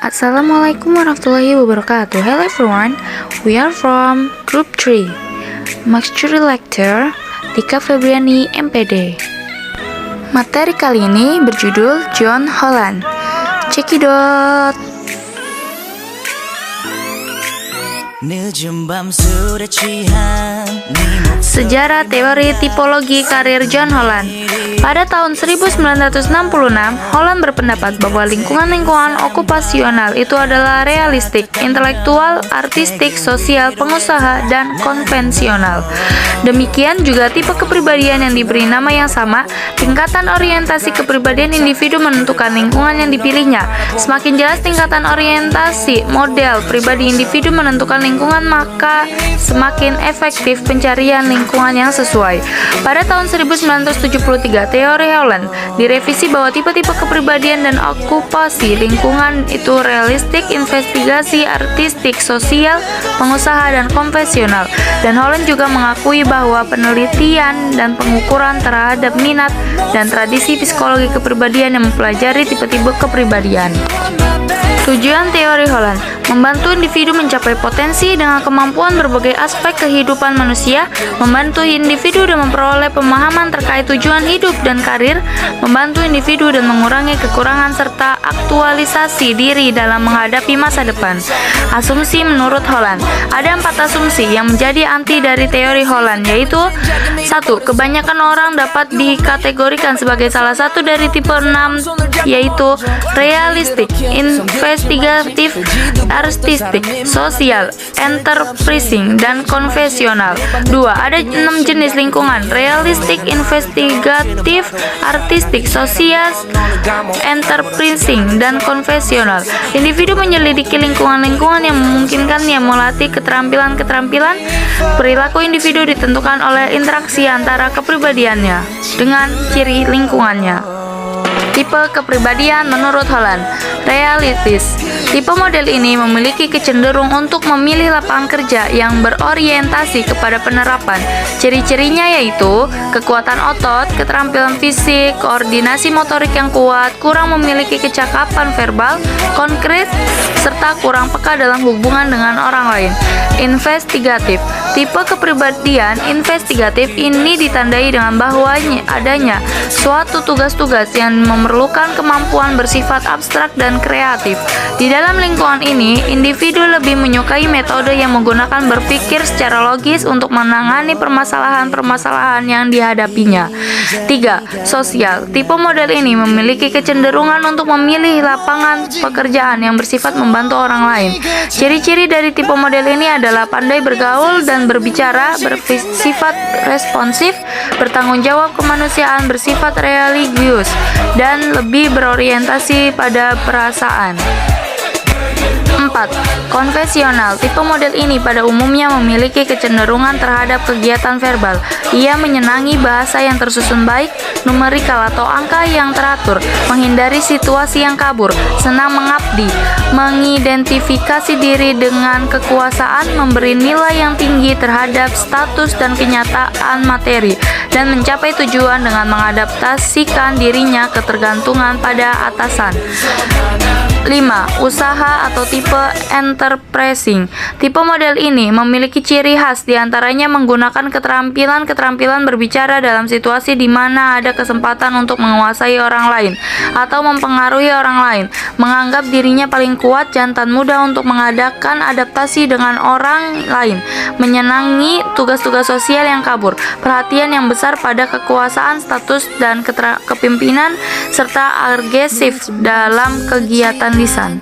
Assalamualaikum warahmatullahi wabarakatuh. Hello everyone, we are from Group 3 Mastery Lecture Tika Febriani MPD. Materi kali ini berjudul John Holland. Cekidot. Sejarah teori tipologi karir John Holland. Pada tahun 1966, Holland berpendapat bahwa lingkungan-lingkungan okupasional itu adalah realistik, intelektual, artistik, sosial, pengusaha, dan konvensional. Demikian juga tipe kepribadian yang diberi nama yang sama. Tingkatan orientasi kepribadian individu menentukan lingkungan yang dipilihnya. Semakin jelas tingkatan orientasi model pribadi individu menentukan lingkungan, maka semakin efektif pencarian lingkungan yang sesuai. Pada tahun 1973, teori Holland direvisi bahwa tipe-tipe kepribadian dan okupasi lingkungan itu realistik, investigasi, artistik, sosial, pengusaha, dan konvensional. Dan Holland juga mengakui bahwa penelitian dan pengukuran terhadap minat dan tradisi psikologi kepribadian yang mempelajari tipe-tipe kepribadian. Tujuan teori Holland membantu individu mencapai potensi dengan kemampuan berbagai aspek kehidupan manusia, membantu individu dan memperoleh pemahaman terkait tujuan hidup dan karir, membantu individu dan mengurangi kekurangan serta aktualisasi diri dalam menghadapi masa depan. Asumsi menurut Holland. Ada 4 asumsi yang menjadi anti dari teori Holland, yaitu 1. Kebanyakan orang dapat dikategorikan sebagai salah satu dari tipe 6, yaitu realistik, investigatif, artistik, sosial, enterprising, dan konvensional. 2. Ada 6 jenis lingkungan: realistik, investigatif, artistik, sosial, enterprising, dan konvensional. Individu menyelidiki lingkungan-lingkungan yang memungkinkannya melatih keterampilan-keterampilan. Perilaku individu ditentukan oleh interaksi antara kepribadiannya dengan ciri lingkungannya. Tipe kepribadian menurut Holland. Realistis. Tipe model ini memiliki kecenderung untuk memilih lapangan kerja yang berorientasi kepada penerapan. Ciri-cirinya yaitu kekuatan otot, keterampilan fisik, koordinasi motorik yang kuat, kurang memiliki kecakapan verbal, konkret, serta kurang peka dalam hubungan dengan orang lain. Investigatif. Tipe kepribadian investigatif ini ditandai dengan bahwa adanya suatu tugas-tugas yang memerlukan kemampuan bersifat abstrak dan kreatif. Di dalam lingkungan ini, individu lebih menyukai metode yang menggunakan berpikir secara logis untuk menangani permasalahan-permasalahan yang dihadapinya. 3. Sosial. Tipe model ini memiliki kecenderungan untuk memilih lapangan pekerjaan yang bersifat membantu orang lain. Ciri-ciri dari tipe model ini adalah pandai bergaul dan berbicara, bersifat responsif, bertanggung jawab kemanusiaan, bersifat religius, dan lebih berorientasi pada perasaan. 4. Konvensional. Tipe model ini pada umumnya memiliki kecenderungan terhadap kegiatan verbal. Ia menyenangi bahasa yang tersusun baik, numerikal atau angka yang teratur, menghindari situasi yang kabur, senang mengabdi, mengidentifikasi diri dengan kekuasaan, memberi nilai yang tinggi terhadap status dan kenyataan materi, dan mencapai tujuan dengan mengadaptasikan dirinya ketergantungan pada atasan. 5. Usaha atau tipe enterprising. Tipe model ini memiliki ciri khas, diantaranya menggunakan keterampilan berbicara dalam situasi di mana ada kesempatan untuk menguasai orang lain atau mempengaruhi orang lain, menganggap dirinya paling kuat, jantan muda untuk mengadakan adaptasi dengan orang lain, menyenangi tugas-tugas sosial yang kabur, perhatian yang besar pada kekuasaan, status, dan kepemimpinan, serta agresif dalam kegiatan lisan.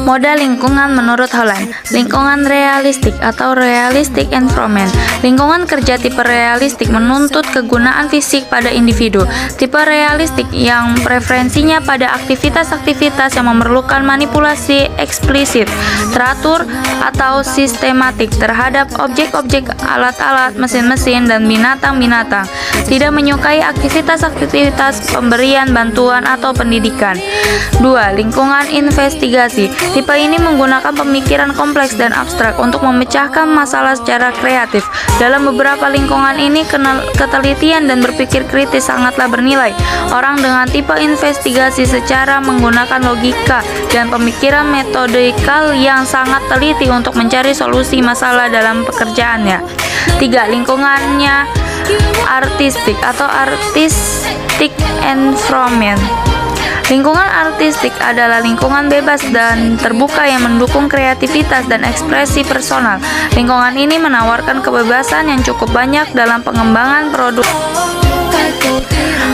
Modal lingkungan menurut Holland. Lingkungan realistik atau realistic environment. Lingkungan kerja tipe realistik menuntut kegunaan fisik pada individu. Tipe realistik yang preferensinya pada aktivitas-aktivitas yang memerlukan manipulasi eksplisit, teratur, atau sistematik terhadap objek-objek, alat-alat, mesin-mesin, dan binatang-binatang. Tidak menyukai aktivitas-aktivitas pemberian bantuan atau pendidikan. 2. Lingkungan investigasi. ekspresi. Tipe ini menggunakan pemikiran kompleks dan abstrak untuk memecahkan masalah secara kreatif. Dalam beberapa lingkungan ini, ketelitian dan berpikir kritis sangatlah bernilai. Orang dengan tipe investigasi secara menggunakan logika dan pemikiran metodikal yang sangat teliti untuk mencari solusi masalah dalam pekerjaannya. 3. Lingkungannya artistik atau artistic environment. Lingkungan artistik adalah lingkungan bebas dan terbuka yang mendukung kreativitas dan ekspresi personal. Lingkungan ini menawarkan kebebasan yang cukup banyak dalam pengembangan produk.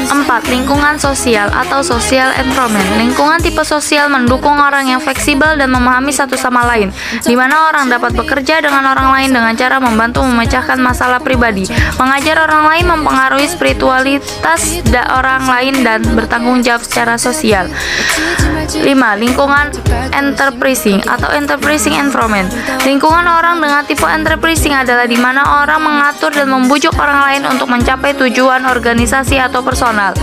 4. Lingkungan sosial atau social environment. Lingkungan tipe sosial mendukung orang yang fleksibel dan memahami satu sama lain, di mana orang dapat bekerja dengan orang lain dengan cara membantu memecahkan masalah pribadi, mengajar orang lain, mempengaruhi spiritualitas orang lain, dan bertanggung jawab secara sosial. 5. Lingkungan enterprising atau enterprising environment. Lingkungan orang dengan tipe enterprising adalah di mana orang mengatur dan membujuk orang lain untuk mencapai tujuan organisasi atau personal.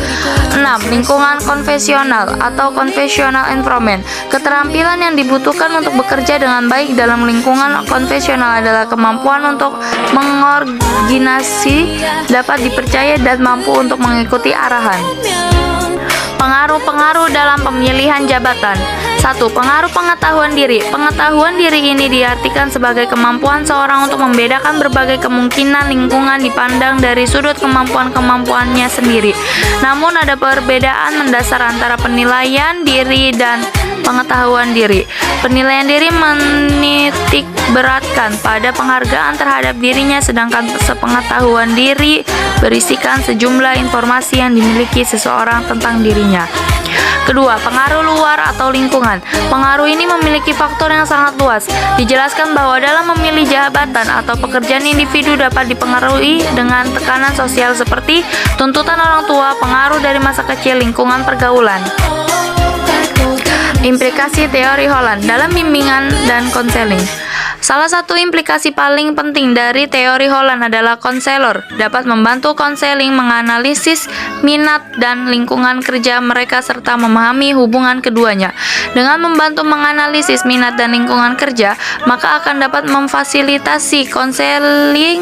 6. Lingkungan konvensional atau conventional environment. Keterampilan yang dibutuhkan untuk bekerja dengan baik dalam lingkungan konvensional adalah kemampuan untuk mengordinasi, dapat dipercaya, dan mampu untuk mengikuti arahan. Pengaruh-pengaruh dalam pemilihan jabatan. 1. Pengaruh pengetahuan diri. Pengetahuan diri ini diartikan sebagai kemampuan seorang untuk membedakan berbagai kemungkinan lingkungan dipandang dari sudut kemampuan-kemampuannya sendiri. Namun ada perbedaan mendasar antara penilaian diri dan pengetahuan diri. Penilaian diri menitik beratkan pada penghargaan terhadap dirinya, sedangkan sepengetahuan diri berisikan sejumlah informasi yang dimiliki seseorang tentang dirinya. Kedua, pengaruh luar atau lingkungan. Pengaruh ini memiliki faktor yang sangat luas. Dijelaskan bahwa dalam memilih jabatan atau pekerjaan, individu dapat dipengaruhi dengan tekanan sosial seperti tuntutan orang tua, pengaruh dari masa kecil, lingkungan pergaulan. Implikasi teori Holland dalam bimbingan dan konseling. Salah satu implikasi paling penting dari teori Holland adalah konselor dapat membantu konseling menganalisis minat dan lingkungan kerja mereka serta memahami hubungan keduanya. Dengan membantu menganalisis minat dan lingkungan kerja, maka akan dapat memfasilitasi konseling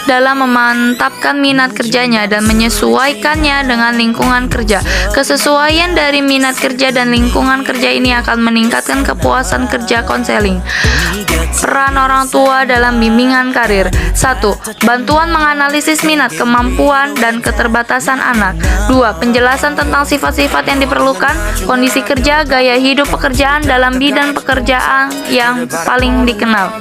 dalam memantapkan minat kerjanya dan menyesuaikannya dengan lingkungan kerja. Kesesuaian dari minat kerja dan lingkungan kerja ini akan meningkatkan kepuasan kerja konseling. Peran orang tua dalam bimbingan karir. 1. Bantuan menganalisis minat, kemampuan, dan keterbatasan anak. 2. Penjelasan tentang sifat-sifat yang diperlukan, kondisi kerja, gaya hidup pekerjaan dalam bidang pekerjaan yang paling dikenal.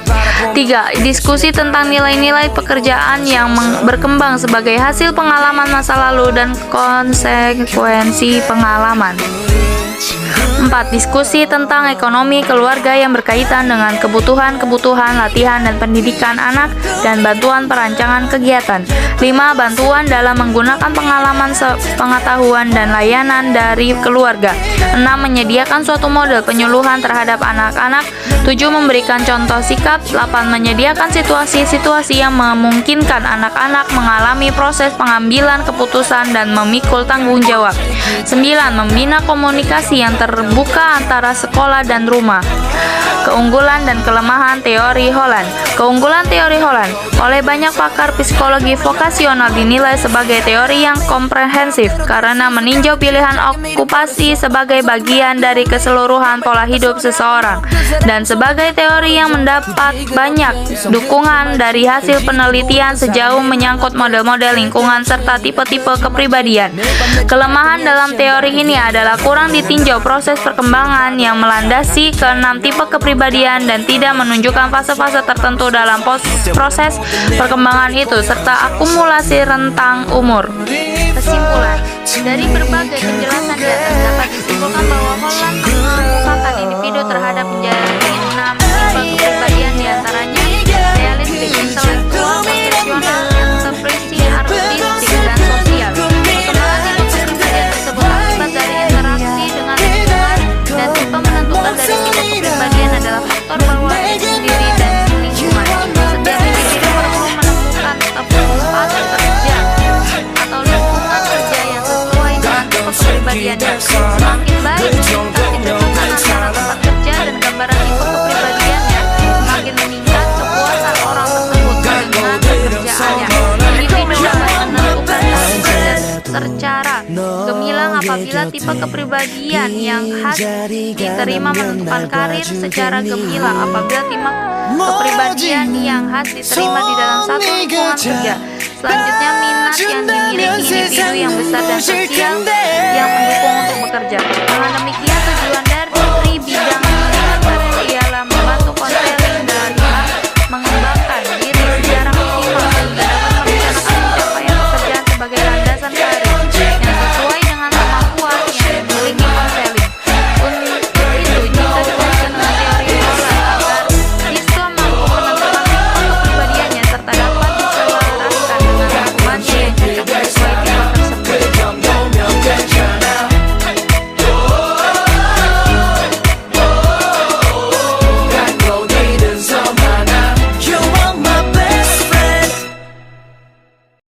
3. Diskusi tentang nilai-nilai pekerjaan yang berkembang sebagai hasil pengalaman masa lalu dan konsekuensi pengalaman. 4. Diskusi tentang ekonomi keluarga yang berkaitan dengan kebutuhan-kebutuhan latihan dan pendidikan anak dan bantuan perancangan kegiatan. 5. Bantuan dalam menggunakan pengalaman, pengetahuan, dan layanan dari keluarga. 6. Menyediakan suatu model penyuluhan terhadap anak-anak. 7. Memberikan contoh sikap. 8. Menyediakan situasi-situasi yang memungkinkan anak-anak mengalami proses pengambilan keputusan dan memikul tanggung jawab. 9. Membina komunikasi yang terbuka antara sekolah dan rumah. Keunggulan dan kelemahan teori Holland. Keunggulan teori Holland oleh banyak pakar psikologi vokasional dinilai sebagai teori yang komprehensif karena meninjau pilihan okupasi sebagai bagian dari keseluruhan pola hidup seseorang dan sebagai teori yang mendapat banyak dukungan dari hasil penelitian sejauh menyangkut model-model lingkungan serta tipe-tipe kepribadian. Kelemahan dalam teori ini adalah kurang ditinjau proses perkembangan yang melandasi ke-6 tipe kepribadian dan tidak menunjukkan fase-fase tertentu dalam proses perkembangan itu serta akumulasi rentang umur. Kesimpulan, dari berbagai penjelasan di atas dapat disimpulkan bahwa Holland mengemukakan individu terhadap menjadi 6 tipe kepribadian diantaranya realistik, intelektual, konvensional, enterprising, artistik, dan sosial. Perkembangan tipe kepribadian tersebut akibat dari interaksi dengan lingkungan dan tipe menentukan dari tipe kepribadian adalah faktor bahwa diri sendiri dan lingkungan. Setiap individu perlu menemukan tempat kerja atau lingkungan kerja yang sesuai dengan tipe kepribadiannya. Semakin baik komunikasi terbuka antara tempat kerja dan apabila tipe kepribadian yang khas diterima menentukan karir secara gemilang. Apabila tipe kepribadian yang khas diterima di dalam satu lingkungan kerja. Selanjutnya, minat yang dimiliki individu yang besar dan sosial yang mendukung untuk bekerja.